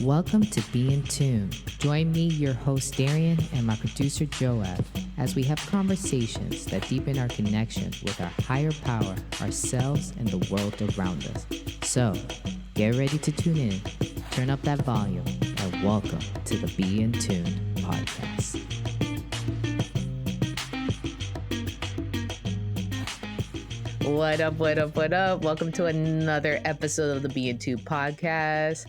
Welcome to Be in Tune. Join me, your host Darien, and my producer Joab, as we have conversations that deepen our connection with our higher power, ourselves, and the world around us. So, get ready to tune in, turn up that volume, and welcome to the Be in Tune podcast. What up, what up, what up? Welcome to another episode of the Be in Tune podcast.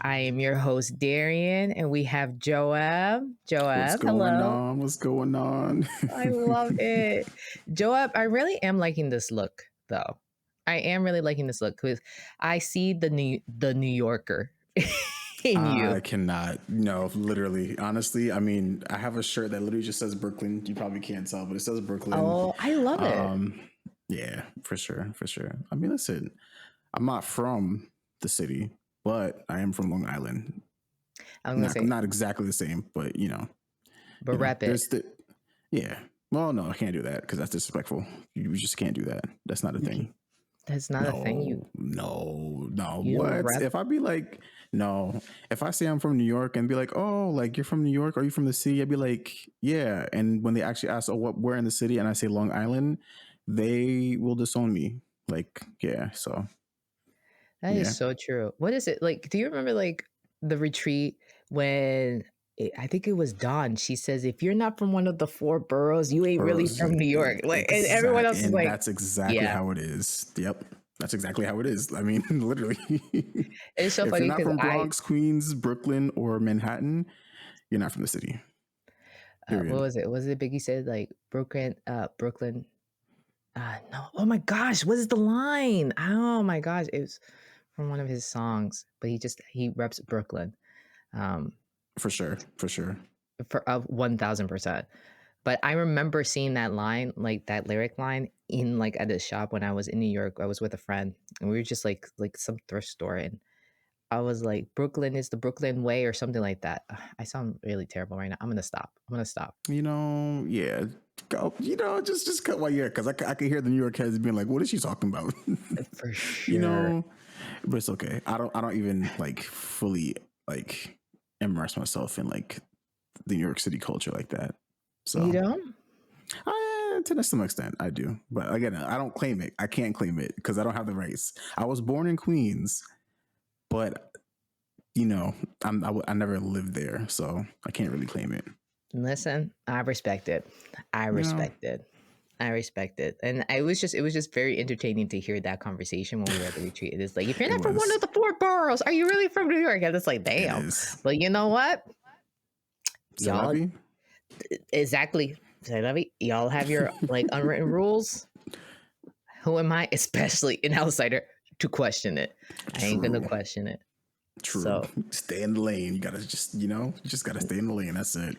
I am your host, Darien, and we have Joab. Joab, hello. What's going on? I love it. Joab, I really am liking this look, though. I am really liking this look because I see the New Yorker in you. I cannot. No, literally. Honestly, I mean, I have a shirt that literally just says Brooklyn. You probably can't tell, but it says Brooklyn. Oh, I love it. Yeah, for sure. I mean, listen, I'm not from the city, but I am from Long Island. I'm not exactly the same, but But rep it. Yeah. Well, no, I can't do that because that's disrespectful. You just can't do that. That's not a thing. That's not a thing. No. What? If I be like, no. If I say I'm from New York and be like, oh, like you're from New York, are you from the city? I'd be like, yeah. And when they actually ask, oh, where in the city? And I say Long Island, they will disown me. Like, yeah. So that is so true. What is it like? Do you remember like the retreat when I think it was Dawn? She says, "If you're not from one of the four boroughs, you ain't really from New York." Like, and everyone else is like, "That's exactly how it is." Yep, that's exactly how it is. I mean, literally. It's so funny because you're not from Bronx, Queens, Brooklyn, or Manhattan, you're not from the city. What was it? Was it Biggie said like Brooklyn? No. Oh my gosh, what is the line? Oh my gosh, it was from one of his songs, but he reps Brooklyn. For sure. For 1000%. But I remember seeing that line, like that lyric line, in like at a shop when I was in New York. I was with a friend, and we were just like some thrift store, and I was like, "Brooklyn is the Brooklyn way," or something like that. I sound really terrible right now. I'm gonna stop. Yeah. Go. Just cut while you're, because I can hear the New York heads being like, "What is she talking about?" For sure. But it's okay. I don't even like fully like immerse myself in like the New York City culture like that. So you don't? To some extent, I do. But again, I don't claim it. I can't claim it because I don't have the rights. I was born in Queens, but I never lived there, so I can't really claim it. Listen, I respect it. And it was just very entertaining to hear that conversation when we were at the retreat. It is like, if you're not from one of the four boroughs, are you really from New York? And it's like, damn. But you know what? Y'all, exactly. Y'all have your like unwritten rules. Who am I, especially an outsider, to question it? I ain't gonna question it. True. So, stay in the lane. You gotta just gotta stay in the lane. That's it.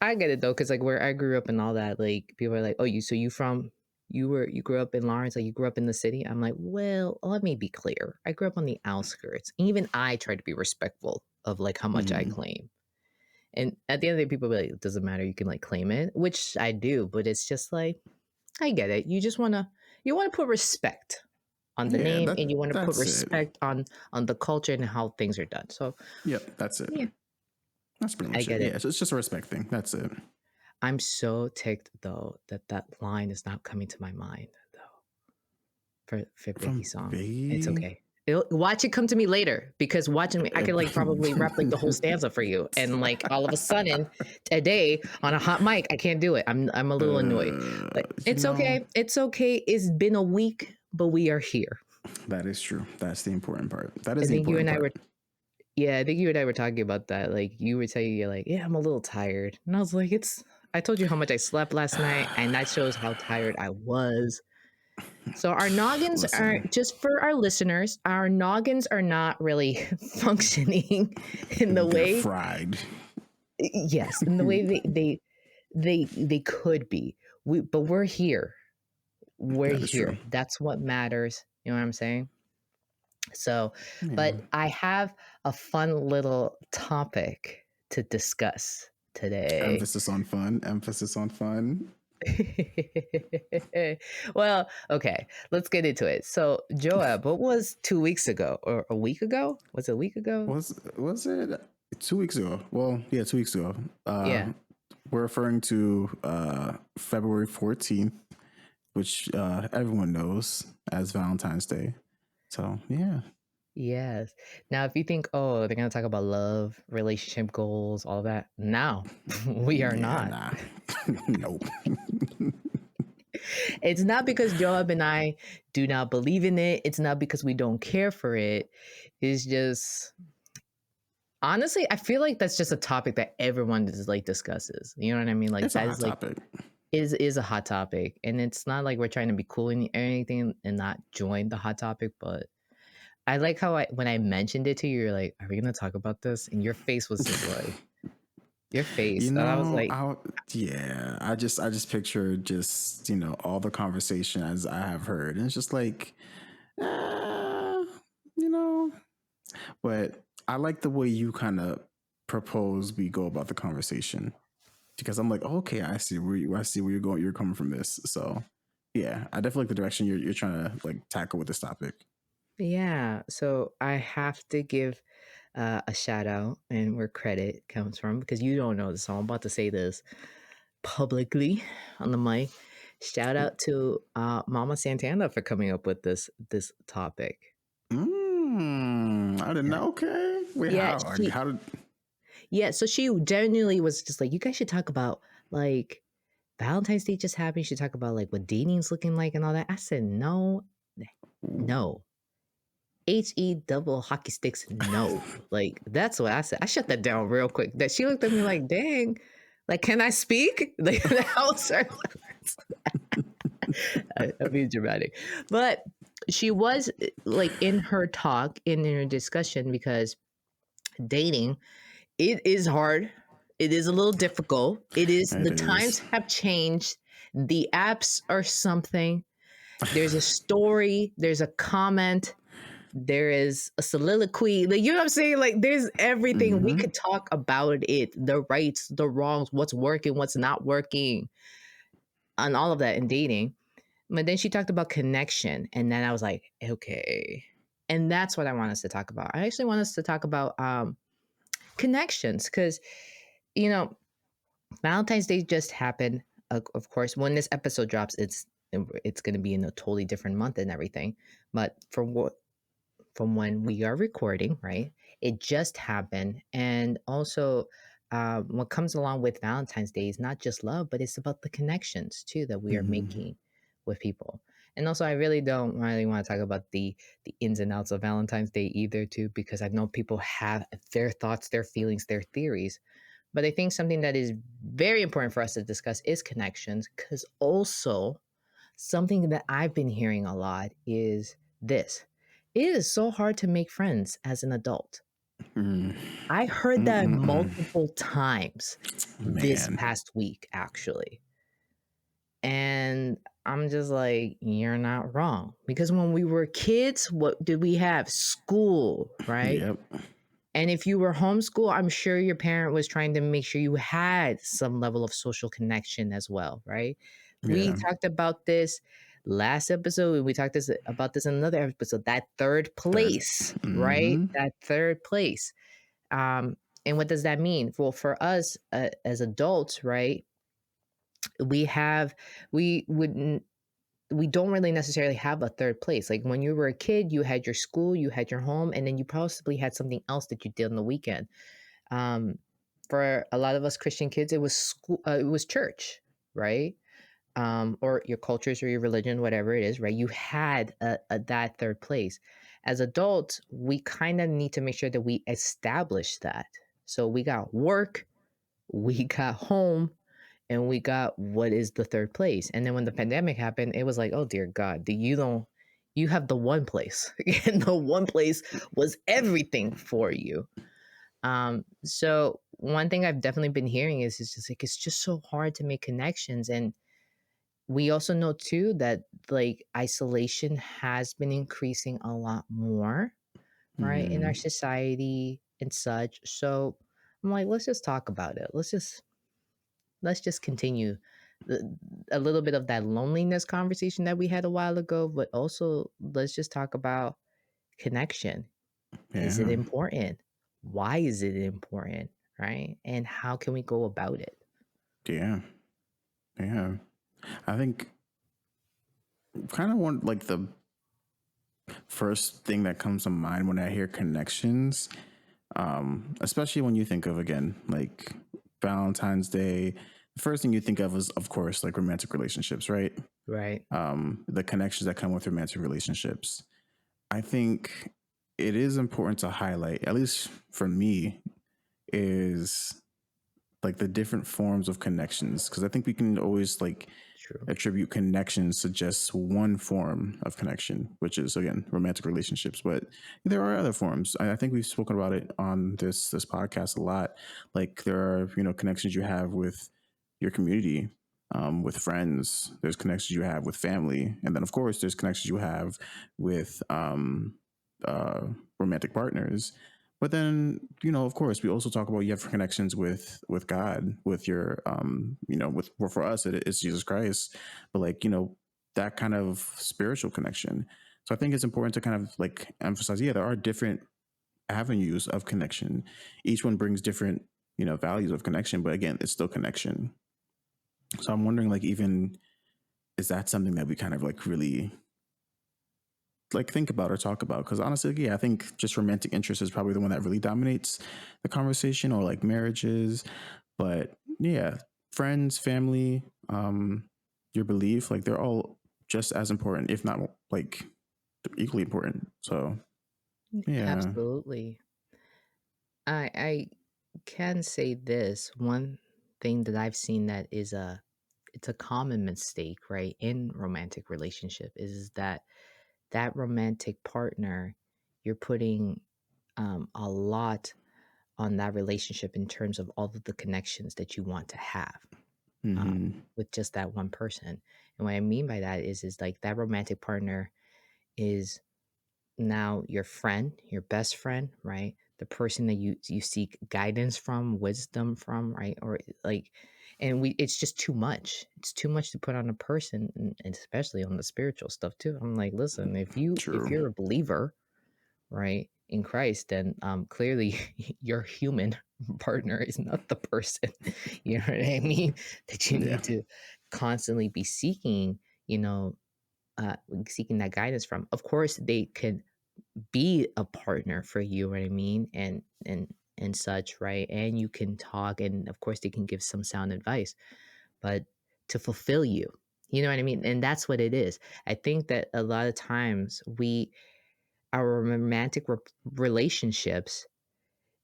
I get it though, because like where I grew up and all that, like people are like, "Oh, you grew up in Lawrence, like you grew up in the city." I'm like, well, let me be clear. I grew up on the outskirts. Even I try to be respectful of like how much I claim. And at the end of the day, people be like, it doesn't matter. You can like claim it, which I do, but it's just like, I get it. You just want to put respect on the name, and you want to put respect on the culture and how things are done. So, yep, that's it. Yeah. That's pretty much I get it. Yeah, so it's just a respect thing. That's it. I'm so ticked though that line is not coming to my mind though. For Biggie's song, it's okay. Watch it come to me later, because watching me, I could like probably rap like the whole stanza for you, and like all of a sudden today on a hot mic, I can't do it. I'm a little annoyed, but it's okay. It's okay. It's been a week, but we are here. That is true. That's the important part. That is I the think important part. I think you and I were talking about that. Like you were saying, you're like, yeah, I'm a little tired, and I was like, I told you how much I slept last night, and that shows how tired I was. So our noggins are, just for our listeners, our noggins are not really functioning in the way fried. Yes, in the way they could be. But we're here. We're here. True. That's what matters. You know what I'm saying? So, but I have a fun little topic to discuss today. Emphasis on fun. Well, okay, let's get into it. So, Joab, what was 2 weeks ago or a week ago? Was it a week ago? Was it 2 weeks ago? Well, yeah, 2 weeks ago. Yeah. We're referring to February 14th, which everyone knows as Valentine's Day. So yeah, Yes. Now, if you think, oh, they're going to talk about love, relationship goals, all that, no, we are yeah, not. nah, nope. It's not because Joab and I do not believe in it. It's not because we don't care for it. It's just, honestly, I feel like that's just a topic that everyone just like discusses. You know what I mean? Like It's a that hot is like topic. is a hot topic, and it's not like we're trying to be cool or anything and not join the hot topic. But I like how when I mentioned it to you, you're like, "Are we gonna talk about this?" And your face was just like your face, You and I was know, like, yeah, I just picture just all the conversation as I have heard, and it's just like, uh, you know, but I like the way you kind of propose we go about the conversation because I'm like, okay, I see where you're going, you're coming from this. So yeah, I definitely like the direction you're trying to like tackle with this topic. "Yeah." So I have to give a shout out and where credit comes from because you don't know this, so I'm about to say this publicly on the mic. Shout out to Mama Santana for coming up with this topic. I didn't Yeah. know. Okay, wait, Yeah, how? Like, she how did? yeah, so she genuinely was just like, you guys should talk about like Valentine's Day just happened. You should talk about like what dating's looking like and all that. I said, no, no. HE double hockey sticks, no. Like that's what I said. I shut that down real quick. That she looked at me like, dang, like, can I speak? Like that was her words. I'm being dramatic. But she was like in her talk, in her discussion, because dating, it is hard. It is a little difficult. It is, It the times is. have changed. The apps are something. There's a story, there's a comment, there is a soliloquy. Like, you know what I'm saying? Like, there's everything. We Mm-hmm. could talk about it, the rights, the wrongs, what's working, what's not working, and all of that in dating. But then she talked about connection. And then I was like, okay. And that's what I want us to talk about. I actually want us to talk about connections because, you know, Valentine's Day just happened. Of course, when this episode drops, it's going to be in a totally different month and everything. But from when we are recording, right? It just happened, and also what comes along with Valentine's Day is not just love, but it's about the connections too that we are Mm-hmm. making with people. And also, I really don't really want to talk about the ins and outs of Valentine's Day either, too, because I know people have their thoughts, their feelings, their theories. But I think something that is very important for us to discuss is connections, because also something that I've been hearing a lot is this: it is so hard to make friends as an adult. Mm. I heard that Mm-mm-mm. multiple times this Man. past week, actually. And I'm just like, you're not wrong. Because when we were kids, what did we have? School, right? Yep. And if you were homeschooled, I'm sure your parent was trying to make sure you had some level of social connection as well, right? We Yeah. talked about this last episode. We talked about this in another episode. That third Third. place, right? Mm-hmm. That third place. Um, and what does that mean? Well, for us as adults, right? We have we would we don't really necessarily have a third place. Like when you were a kid, you had your school, you had your home, and then you possibly had something else that you did on the weekend. Um, for a lot of us Christian kids, it was school, it was church, right? Or your cultures or your religion, whatever it is, right? You had that third place. As adults, we kind of need to make sure that we establish that. So we got work, we got home, and we got what is the third place. And then when the pandemic happened, it was like, oh dear God, you don't, you have the one place, and the one place was everything for you. So one thing I've definitely been hearing is it's just like it's just so hard to make connections. And we also know too that like isolation has been increasing a lot more, right, in Mm-hmm. our society and such. So I'm like, let's just talk about it. Let's just continue a little bit of that loneliness conversation that we had a while ago, but also let's just talk about connection. Is it Yeah. important? Why is it important? Right? And how can we go about it? Yeah. Yeah. I think kind of one like the first thing that comes to mind when I hear connections, especially when you think of again like Valentine's Day. The first thing you think of is, of course, like romantic relationships, right? Right? The connections that come with romantic relationships. I think it is important to highlight, at least for me, is like the different forms of connections, because I think we can always like True. attribute connections to just one form of connection, which is again romantic relationships. But there are other forms. I think we've spoken about it on this podcast a lot. Like there are connections you have with your community, with friends. There's connections you have with family, and then of course there's connections you have with uh, romantic partners. But then, of course, we also talk about you have connections with God, with your, with well, for us it's Jesus Christ, but like that kind of spiritual connection. So I think it's important to kind of like emphasize, yeah, there are different avenues of connection. Each one brings different values of connection, but again, it's still connection. So I'm wondering, like, even is that something that we kind of like really like think about or talk about? Because honestly, yeah, I think just romantic interest is probably the one that really dominates the conversation, or like marriages. But yeah, friends, family, your belief, like they're all just as important, if not like equally important. So yeah. Absolutely. I can say this one thing that I've seen that is it's a common mistake, right, in romantic relationship is that that romantic partner, you're putting a lot on that relationship in terms of all of the connections that you want to have Mm-hmm. with just that one person. And what I mean by that is like that romantic partner is now your friend, your best friend, right? The person that you seek guidance from, wisdom from, right? Or like, and we it's just too much. It's too much to put on a person, and especially on the spiritual stuff too. I'm like, listen, if True. you're a believer, right, in Christ, then clearly your human partner is not the person, you know what I mean, that you Yeah. need to constantly be seeking, you know, seeking that guidance from. Of course, they can be a partner for you, what I mean, and such, right? And you can talk, and of course, they can give some sound advice, but to fulfill you, you know what I mean? And that's what it is. I think that a lot of times our romantic relationships,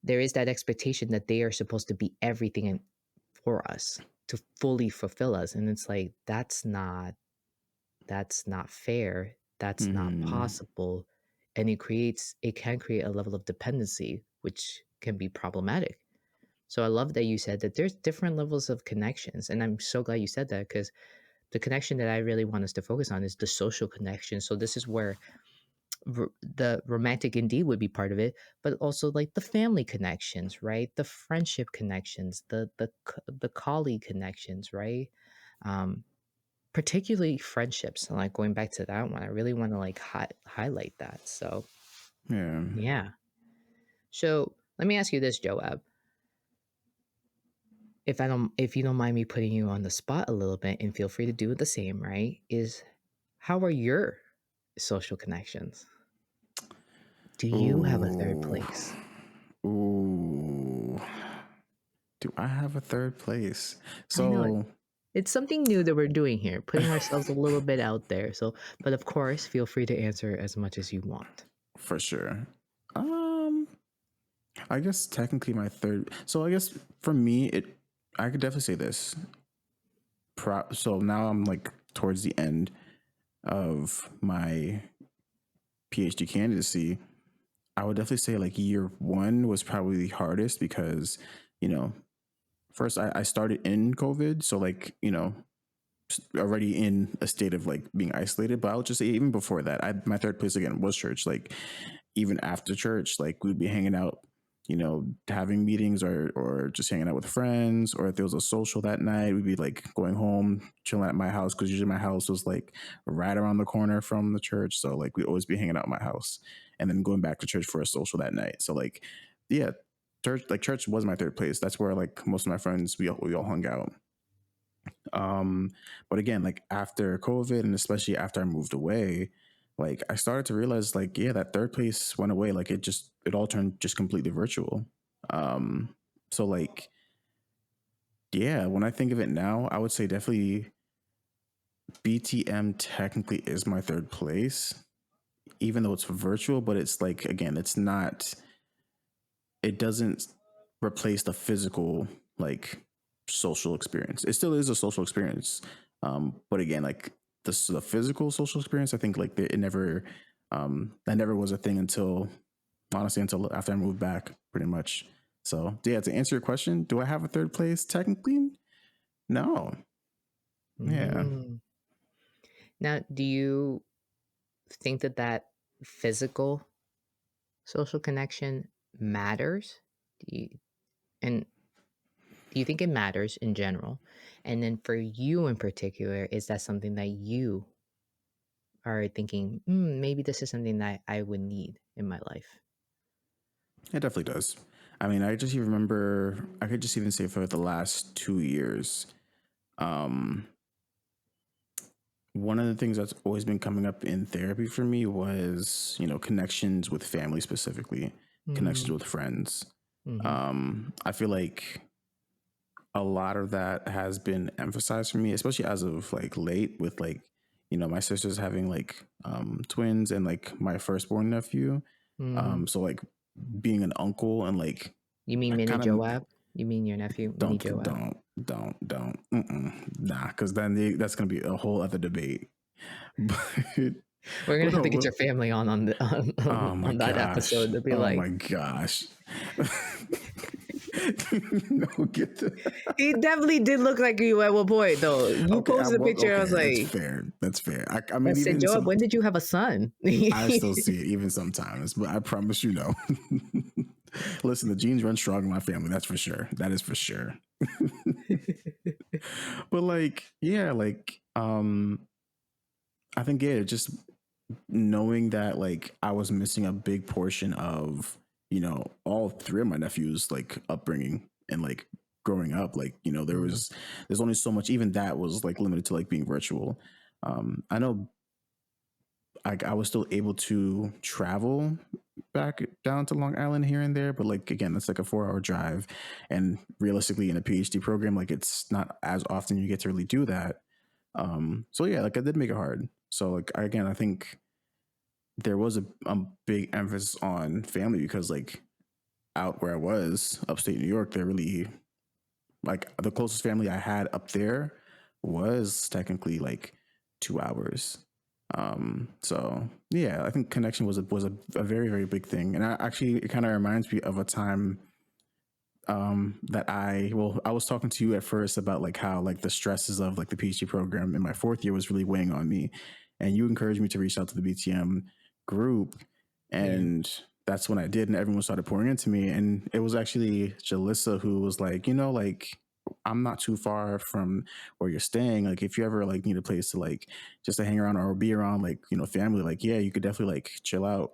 there is that expectation that they are supposed to be everything for us to fully fulfill us, and it's like that's not fair. That's not Mm-hmm. possible. And it can create a level of dependency, which can be problematic. So I love that you said that there's different levels of connections. And I'm so glad you said that because the connection that I really want us to focus on is the social connection. So this is where the romantic indeed would be part of it, but also like the family connections, right? The friendship connections, the colleague connections, right? Um, Particularly friendships, and, like, going back to that one, I really wanna, like, highlight that, so, Yeah. yeah. So, let me ask you this, Joab, if you don't mind me putting you on the spot a little bit, and feel free to do the same, right, is how are your social connections? Do you have a third Ooh. place? Ooh. Do I have a third place? I know So it's something new that we're doing here, putting ourselves a little bit out there, so but, of course, feel free to answer as much as you want. for sure. Um, I guess technically my third. So I guess for me, I could definitely say this. So now I'm like towards the end of my PhD candidacy. I would definitely say like year one was probably the hardest because, you know, first I started in COVID. So like, already in a state of like being isolated. But I'll just say even before that, my third place again was church. Like even after church, like we'd be hanging out, having meetings or just hanging out with friends, or if there was a social that night, we'd be like going home, chilling at my house, because usually my house was like right around the corner from the church. So like we'd always be hanging out at my house and then going back to church for a social that night. So like, yeah, church was my third place. That's where like most of my friends, we all hung out. Um, but again, like after COVID and especially after I moved away, like I started to realize like, yeah, that third place went away. Like it all turned just completely virtual. Um, so like, yeah, when I think of it now, I would say definitely BTM technically is my third place, even though it's virtual, but it's like, again, it doesn't replace the physical like social experience. It still is a social experience, but again, like the physical social experience, I think like it never that never was a thing until honestly until after I moved back, pretty much. So yeah, to answer your question, do I have a third place? Technically, no. Yeah, Mm. Now, do you think that physical social connection matters? Do you, and do you think it matters in general? And then for you in particular, is that something that you are thinking, maybe this is something that I would need in my life? it definitely does. I mean, I just even remember I could just even say for the last 2 years, um, one of the things that's always been coming up in therapy for me was, connections with family specifically, connections Mm, with friends. mm-hmm, I feel like a lot of that has been emphasized for me, especially as of like late with like, my sisters having like twins and like my firstborn nephew. mm-hmm. So like being an uncle and like You mean I Mini kind of Joab? You mean your nephew, Mini don't Joab? don't don't nah, because then that's gonna be a whole other debate. But We're gonna but have no, to get your family on oh my on that gosh. episode to be Oh like, my gosh. No, get the he definitely did look like you at one point, though. You okay. posted a Well, picture. I was okay, that's like, fair. That's fair. I I mean, said, even Joab, some, when did you have a son? I still see it even sometimes, but I promise you, no. Listen, the genes run strong in my family. That's for sure. That is for sure. But like, yeah, like, I think yeah, just knowing that like I was missing a big portion of all three of my nephews like upbringing and like growing up, like Mm, there's only so much, even that was like limited to like being virtual. I know I was still able to travel back down to Long Island here and there, but like again, it's like a 4 hour drive, and realistically, in a PhD program, like it's not as often you get to really do that. So yeah, like I did make it hard. So like again, I think there was a big emphasis on family because like out where I was, upstate New York, they're really like the closest family I had up there was technically like 2 hours. So yeah, I think connection was a very very big thing, and actually it kind of reminds me of a time that I was talking to you at first about like how like the stresses of like the PhD program in my fourth year was really weighing on me, and you encouraged me to reach out to the BTM group, yeah. and that's when I did, and everyone started pouring into me, and it was actually Jalissa who was like, like I'm not too far from where you're staying. Like if you ever like need a place to like just to hang around or be around like family, like yeah, you could definitely like chill out.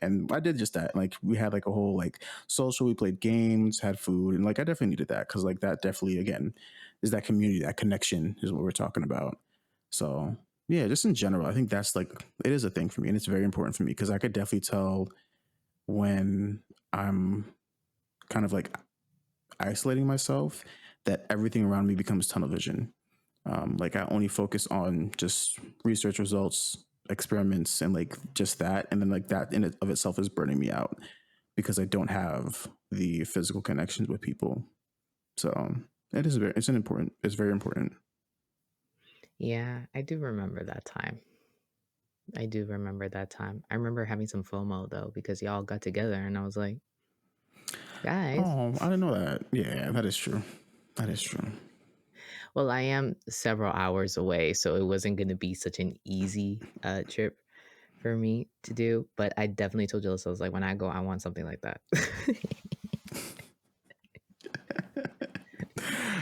And I did just that. Like we had like a whole like social. We played games, had food, and like I definitely needed that because like that definitely again is that community, that connection is what we're talking about. So yeah, just in general, I think that's like it is a thing for me, and it's very important for me because I could definitely tell when I'm kind of like isolating myself that everything around me becomes tunnel vision. Like I only focus on just research results, experiments, and like just that, and then like that in it of itself is burning me out because I don't have the physical connections with people. So it's very important. Yeah, I do remember that time. I do remember that time. I remember having some FOMO though because y'all got together and I was like, guys, Oh, I didn't know that. Yeah, that is true. That is true. well, I am several hours away, so it wasn't going to be such an easy trip for me to do, but I definitely told Jalissa, I was like, when I go, I want something like that.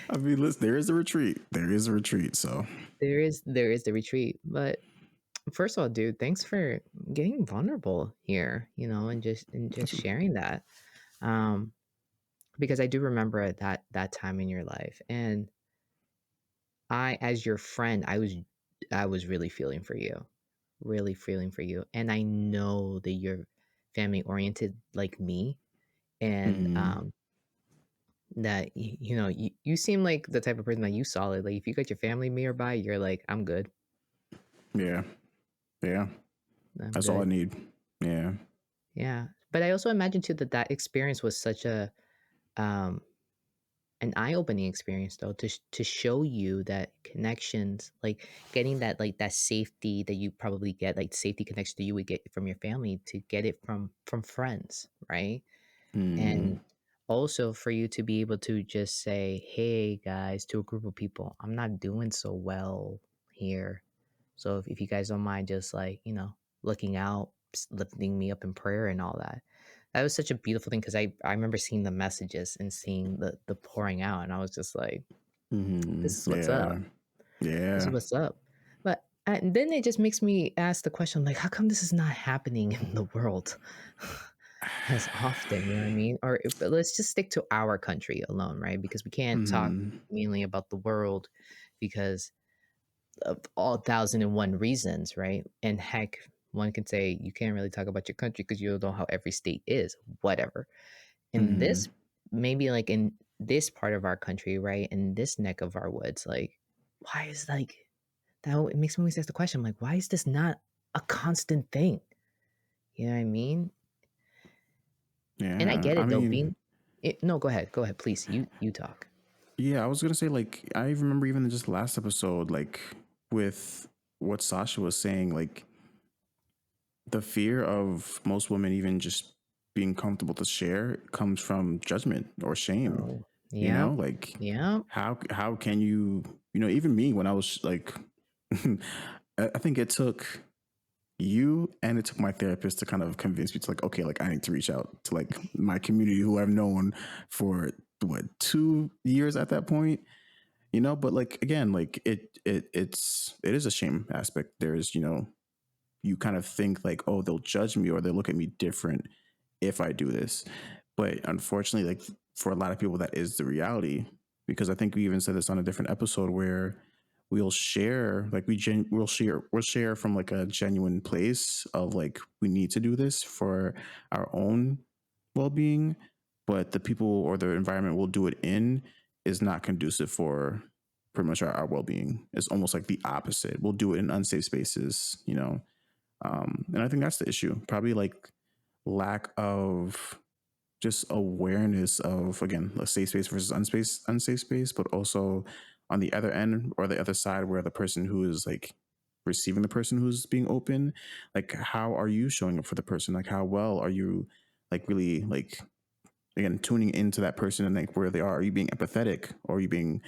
I mean, listen, there is a retreat. There is a retreat. So There is the retreat, but first of all, dude, thanks for getting vulnerable here, and just sharing that. Um, because I do remember that time in your life, and I, as your friend, I was really feeling for you, and I know that you're family oriented like me, and mm, that you seem like the type of person that you solid. Like if you got your family nearby, you're like, yeah, yeah. I'm That's all I good. need. Yeah. Yeah, but I also imagine too that that experience was such a um an eye-opening experience though to show you that connections, like getting that, like that safety that you probably get, like safety connection that you would get from your family, to get it from friends, right? Mm, And also for you to be able to just say, hey guys, to a group of people, I'm not doing so well here, so if you guys don't mind just like looking out, lifting me up in prayer and all that. That was such a beautiful thing, because I remember seeing the messages and seeing the pouring out, and I was just like, this is what's up. yeah. This is Yeah. what's up. But and then it just makes me ask the question, like, how come this is not happening in the world as often? You know what I mean? But let's just stick to our country alone, right? Because we can't talk Mm, mainly about the world, because of all 1,001 reasons, right? And heck, one can say you can't really talk about your country because you don't know how every state is, whatever. In mm, this, maybe like in this part of our country, right? In this neck of our woods, like, why is like that? It makes me always ask the question, like, why is this not a constant thing? You know what I mean? And I yeah. get I it though. mean, No, go ahead, please. You talk. yeah, I was gonna say, like, I remember even just last episode, like, with what Sasha was saying, like, the fear of most women even just being comfortable to share comes from judgment or shame. Oh, You know, yeah, like, yeah. how can you, even me when I was like, I think it took you and it took my therapist to kind of convince me to, like, okay, like I need to reach out to like my community who I've known for what, 2 years at that point. But like, again, like it is a shame aspect. There's, you kind of think like, oh, they'll judge me or they'll look at me different if I do this. But unfortunately, like, for a lot of people, that is the reality. Because I think we even said this on a different episode where we'll share, like we'll share from like a genuine place of like, we need to do this for our own well-being, but the people or the environment we'll do it in is not conducive for pretty much our well-being. It's almost like the opposite. We'll do it in unsafe spaces. And I think that's the issue. Probably like lack of just awareness of, again, a safe space versus unsafe space, but also on the other end or the other side where the person who is like receiving the person who's being open, like how are you showing up for the person? Like how well are you, like, really, like, again, tuning into that person and like where they are? Are you being empathetic or are you being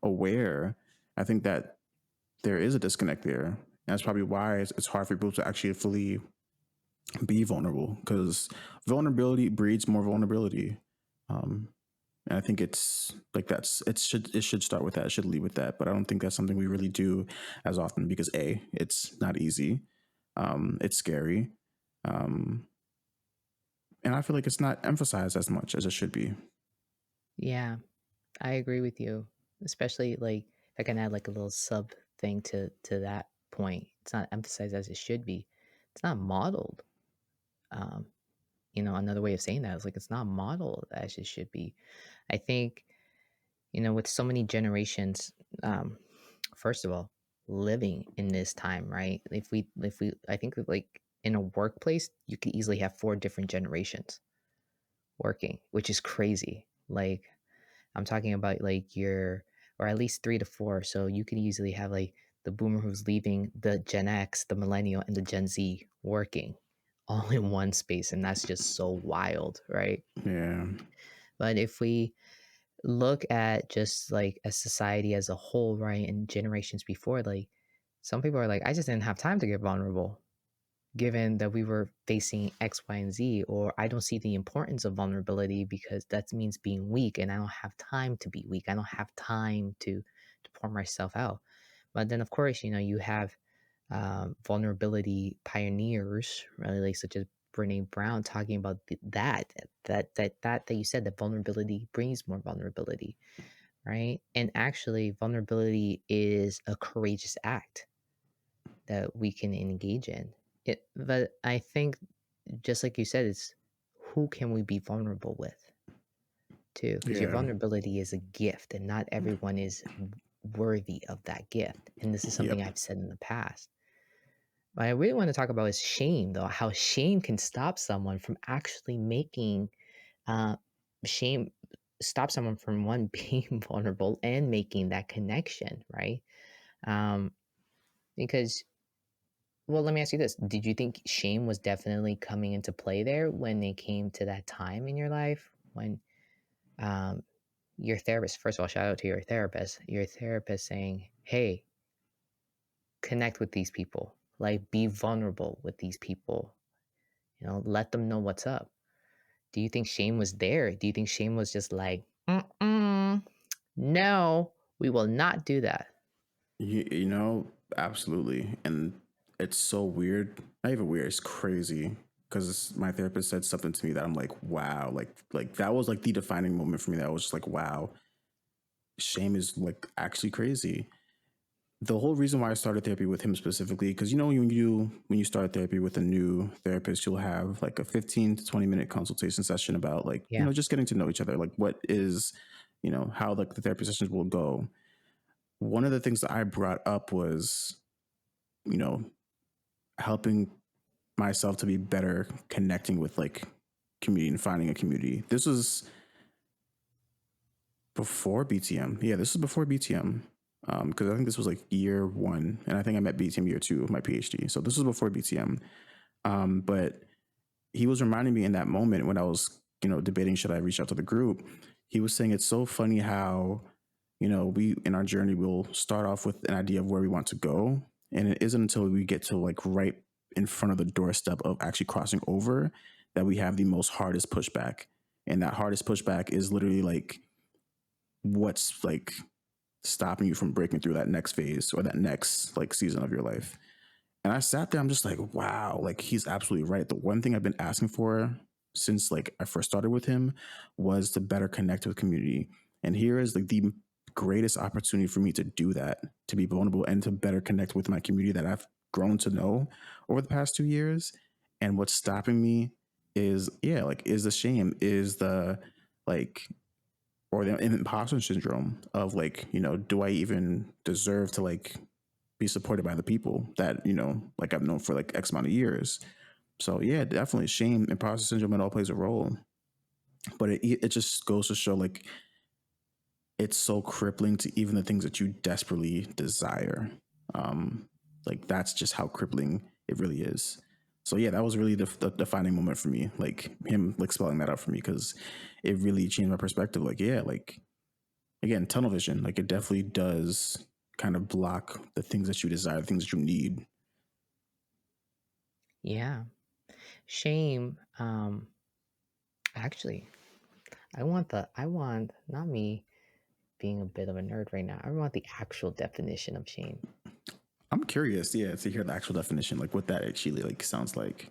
aware? I think that there is a disconnect there. And that's probably why it's hard for people to actually fully be vulnerable, because vulnerability breeds more vulnerability. Um, and I think it's like it should start with that. It should lead with that. But I don't think that's something we really do as often because it's not easy. It's scary. Um, and I feel like it's not emphasized as much as it should be. Yeah, I agree with you. Especially like if I can add like a little sub thing to that point. It's not emphasized as it should be. It's not modeled. Um, another way of saying that is like it's not modeled as it should be. I think, with so many generations, first of all, living in this time, right? If we I think that, like in a workplace, you could easily have four different generations working, which is crazy. Like I'm talking about like or at least three to four. So you could easily have like the boomer who's leaving, the Gen X, the millennial, and the Gen Z working all in one space. And that's just so wild, right? Yeah. But if we look at just like a society as a whole, right, and generations before, like some people are like, I just didn't have time to get vulnerable. given that we were facing X, Y, and Z, or I don't see the importance of vulnerability because that means being weak, and I don't have time to be weak. I don't have time to pour myself out. But then, of course, you have vulnerability pioneers, right, like such as Brene Brown, talking about that you said that vulnerability brings more vulnerability, right? And actually, vulnerability is a courageous act that we can engage in. But I think, just like you said, it's who can we be vulnerable with too? Because your Yeah. vulnerability is a gift, and not everyone is worthy of that gift. And this is something Yep. I've said in the past. What I really want to talk about is shame, though, how shame can stop someone from actually making uh, shame stop someone from one being vulnerable and making that connection, right? Um, because Well, let me ask you this. Did you think shame was definitely coming into play there when it came to that time in your life when um, your therapist, first of all, shout out to your therapist saying, hey, connect with these people, like be vulnerable with these people, let them know what's up. Do you think shame was there? Do you think shame was just like, no, we will not do that? You know, absolutely. And it's so weird. Not even weird, it's crazy. Because my therapist said something to me that I'm like, wow, like that was like the defining moment for me. That I was just like, wow, shame is like actually crazy. The whole reason why I started therapy with him specifically, because when you start therapy with a new therapist, you'll have like a 15 to 20 minute consultation session about like, Yeah. just getting to know each other, like what is, how like the therapy sessions will go. One of the things that I brought up was, you know, helping myself to be better connecting with like community and finding a community. This was before BTM. Yeah, this was before BTM. Because I think this was like year one, and I think I met BTM year two of my PhD. So this was before BTM. But he was reminding me in that moment when I was, debating should I reach out to the group. He was saying it's so funny how, we in our journey we'll start off with an idea of where we want to go, and it isn't until we get to like right in front of the doorstep of actually crossing over that we have the most hardest pushback. And that hardest pushback is literally like what's like stopping you from breaking through that next phase or that next like season of your life. And I sat there, I'm just like, wow, like he's absolutely right. The one thing I've been asking for since like I first started with him was to better connect with community. And here is like the greatest opportunity for me to do that, to be vulnerable and to better connect with my community that I've grown to know over the past 2 years. And what's stopping me is, yeah, like is the shame, is the like or the imposter syndrome of like, do I even deserve to like be supported by the people that, like I've known for like X amount of years. So yeah, definitely shame, imposter syndrome, it all plays a role. But it just goes to show like it's so crippling to even the things that you desperately desire. Um, like that's just how crippling it really is. So yeah, that was really the defining moment for me. Like him like spelling that out for me because it really changed my perspective. Like yeah, like again, tunnel vision. Like it definitely does kind of block the things that you desire, the things that you need. Yeah. Shame. Actually, I want not me being a bit of a nerd right now. I want the actual definition of shame. I'm curious, yeah, to hear the actual definition, like what that actually like sounds like.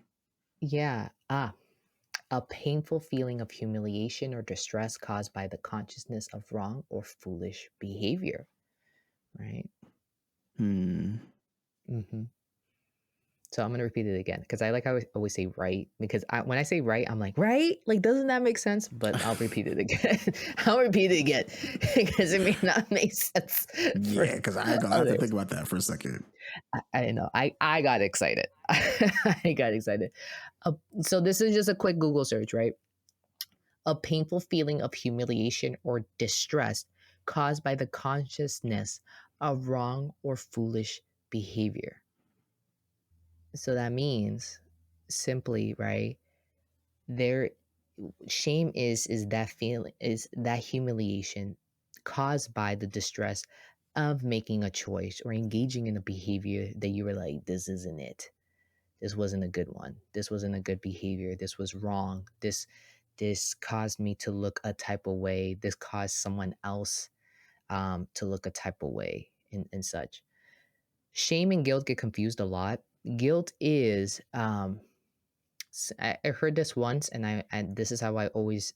Yeah. A painful feeling of humiliation or distress caused by the consciousness of wrong or foolish behavior. Right. Hmm. hmm So I'm gonna repeat it again because I like I always say right because when I say right, I'm like right, like doesn't that make sense? But I'll repeat it again. I'll repeat it again because it may not make sense for Yeah, because I ain't gonna have to think others. about that for a second. I know. I got excited. I got excited. So this is just a quick Google search, right? A painful feeling of humiliation or distress caused by the consciousness of wrong or foolish behavior. So that means simply, right? There shame is that feeling, is that humiliation caused by the distress of making a choice or engaging in a behavior that you were like, this isn't it. this wasn't a good one. This wasn't a good behavior. This was wrong. This caused me to look a type of way. This caused someone else to look a type of way and such. Shame and guilt get confused a lot. Guilt is I heard this once, and this is how I always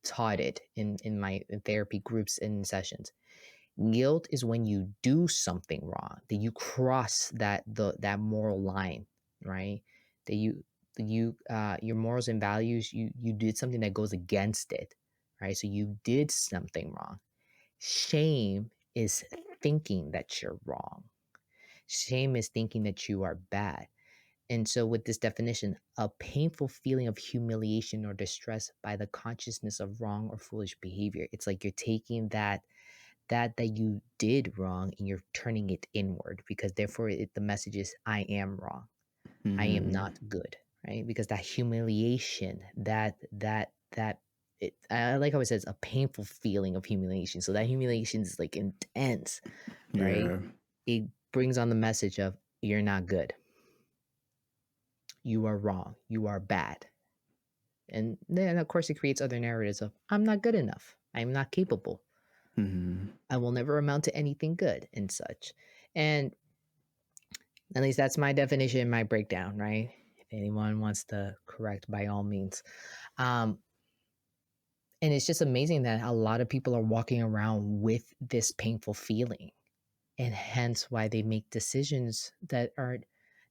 taught it in my therapy groups and sessions. Guilt is when you do something wrong, that you cross that moral line, right? That you your morals and values, you did something that goes against it, right? So you did something wrong. Shame is thinking that you're wrong. Shame is thinking that you are bad. And so, with this definition, a painful feeling of humiliation or distress by the consciousness of wrong or foolish behavior. It's like you're taking that you did wrong and you're turning it inward, because therefore the message is, I am wrong. I am Mm-hmm. not good, right? Because that humiliation, I like how it says a painful feeling of humiliation. So that humiliation is like intense, right? Yeah. It brings on the message of, you're not good. You are wrong. You are bad. And then, of course, it creates other narratives of, I'm not good enough. I'm not capable. Mm-hmm. I will never amount to anything good and such. And at least that's my definition, my breakdown, right? If anyone wants to correct, by all means. Um, and it's just amazing that a lot of people are walking around with this painful feeling, and hence why they make decisions that are,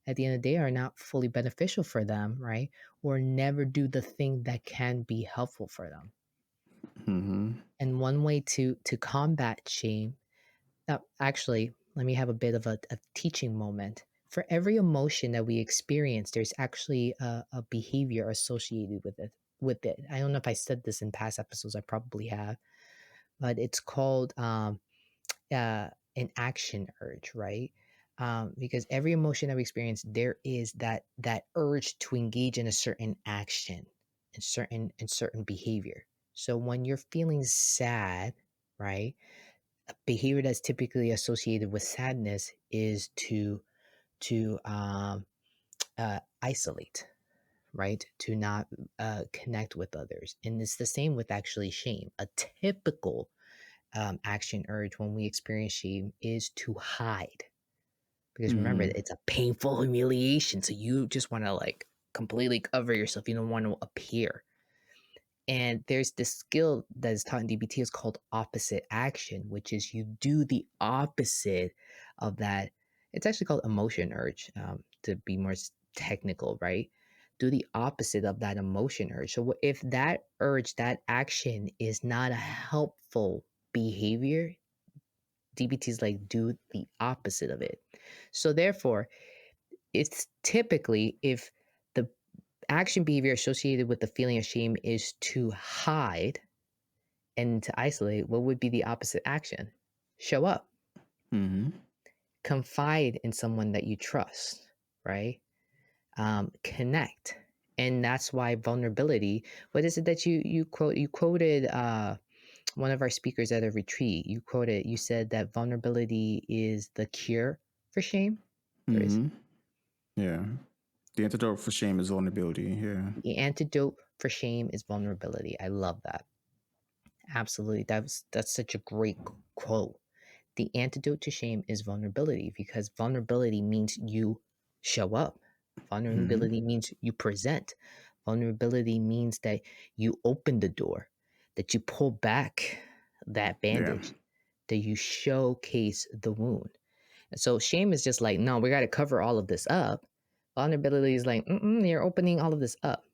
at the end of the day, are not fully beneficial for them, right? Or never do the thing that can be helpful for them. Mm-hmm. And one way to combat shame, now actually, let me have a bit of a teaching moment. For every emotion that we experience, there's actually a behavior associated with it. I don't know if I said this in past episodes. I probably have, but it's called an action urge, right? Because every emotion that we experience, there is that urge to engage in a certain action and certain behavior. So when you're feeling sad, right, a behavior that's typically associated with sadness is to isolate, right? To not connect with others, and it's the same with actually shame. A typical action urge when we experience shame is to hide, because remember, Mm-hmm. it's a painful humiliation, so you just want to like completely cover yourself. You don't want to appear. And there's this skill that is taught in DBT, is called opposite action, which is you do the opposite of that. It's actually called emotion urge, to be more technical, right? Do the opposite of that emotion urge. So if that urge, that action is not a helpful behavior, DBT is like, do the opposite of it. So therefore, it's typically, if the action behavior associated with the feeling of shame is to hide and to isolate, what would be the opposite action? Show up, Mm-hmm. confide in someone that you trust, right? Connect. And that's why vulnerability, what is it that you quoted one of our speakers at a retreat. You said that vulnerability is the cure for shame. Or is Mm-hmm. Yeah. The antidote for shame is vulnerability. Yeah. the antidote for shame is vulnerability. I love that. Absolutely. That's such a great quote. The antidote to shame is vulnerability, because vulnerability means you show up. Mm-hmm. Vulnerability means you present. Vulnerability means that you open the door, that you pull back that Yeah. bandage, that you showcase the wound. And so shame is just like, no, we got to cover all of this up. Vulnerability is like, you're opening all of this up.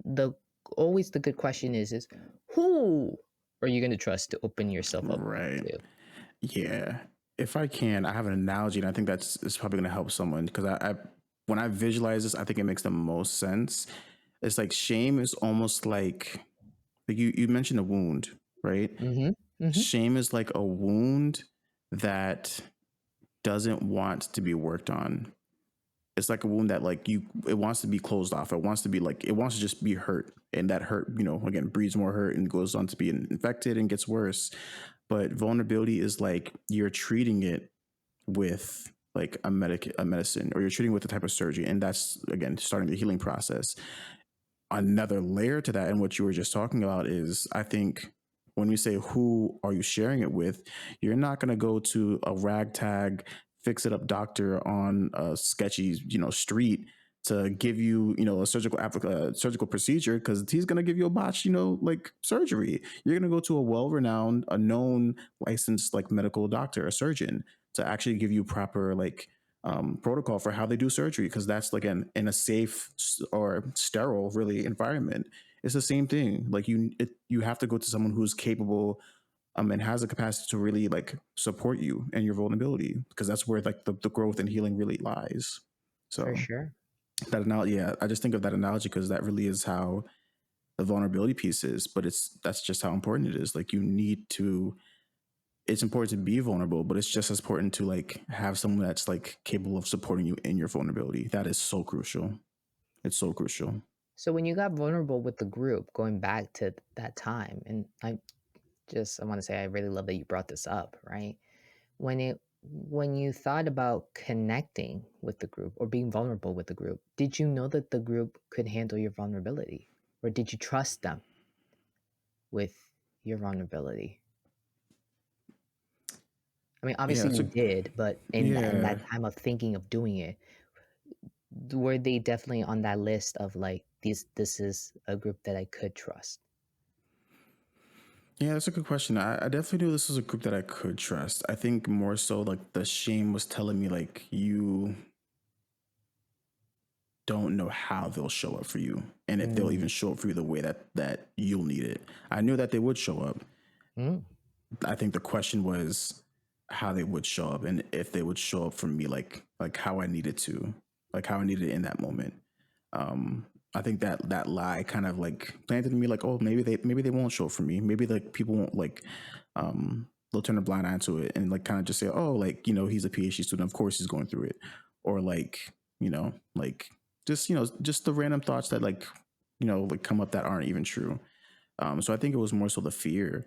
The always the good question is who are you going to trust to open yourself up Right. to? Yeah. If I can, I have an analogy, and I think it's probably going to help someone, because I when I visualize this, I think it makes the most sense. It's like shame is almost like you mentioned a wound, right? Mm-hmm. Mm-hmm. Shame is like a wound that doesn't want to be worked on. It's like a wound that it wants to be closed off. It wants to be it wants to just be hurt, and that hurt, again, breeds more hurt and goes on to be infected and gets worse. But vulnerability is like you're treating it with like a medicine, or you're treating with a type of surgery, and that's again starting the healing process. Another layer to that, and what you were just talking about, is I think when we say who are you sharing it with, you're not going to go to a ragtag fix it up doctor on a sketchy street to give you a surgical procedure, because he's going to give you a botched like surgery. You're going to go to a well-renowned, a known, licensed like medical doctor, a surgeon, to actually give you proper like protocol for how they do surgery, because that's like in a safe or sterile really environment. It's the same thing. Like you have to go to someone who's capable and has the capacity to really like support you and your vulnerability, because that's where like the growth and healing really lies. For So sure. that analogy, yeah, I just think of that analogy because that really is how the vulnerability piece is. But that's just how important it is. Like you need to, it's important to be vulnerable, but it's just as important to like have someone that's like capable of supporting you in your vulnerability. That is so crucial. It's so crucial. So when you got vulnerable with the group, going back to that time, and I want to say I really love that you brought this up, right? When you thought about connecting with the group or being vulnerable with the group, did you know that the group could handle your vulnerability? Or did you trust them with your vulnerability? I mean, Yeah, obviously that's you a did, but in yeah. that time of thinking of doing it, were they definitely on that list of like this is a group that I could trust? Yeah, that's a good question. I definitely knew this was a group that I could trust. I think more so like the shame was telling me like you don't know how they'll show up for you, and if they'll Mm, even show up for you the way that you'll need it. I knew that they would show up. mm, I think the question was how they would show up, and if they would show up for me like how I needed to, like how I needed it in that moment. I think that lie kind of like planted in me like, oh, maybe they won't show up for me. Maybe like people won't like they'll turn a blind eye to it and like kind of just say, oh, like, he's a PhD student, of course he's going through it. Or like, like just the random thoughts that like, like come up that aren't even true. So I think it was more so the fear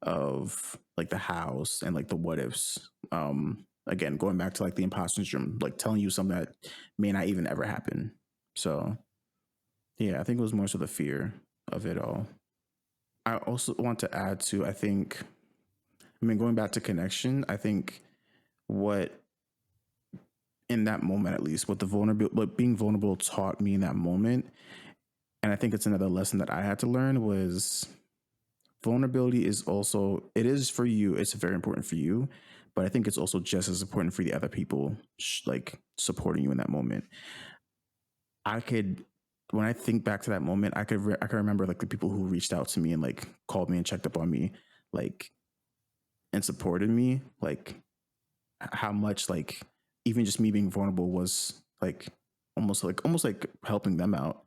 of like the hows and like the what ifs. Again, going back to like the imposter syndrome, like telling you something that may not even ever happen. So yeah, I think it was more so the fear of it all. I also want to add to, going back to connection, I think what in that moment, at least, what being vulnerable taught me in that moment, and I think it's another lesson that I had to learn, was vulnerability is also, it is for you, it's very important for you, but I think it's also just as important for the other people like supporting you in that moment. I could, when I think back to that moment, I could remember like the people who reached out to me and like called me and checked up on me, like, and supported me, like how much like even just me being vulnerable was like almost like helping them out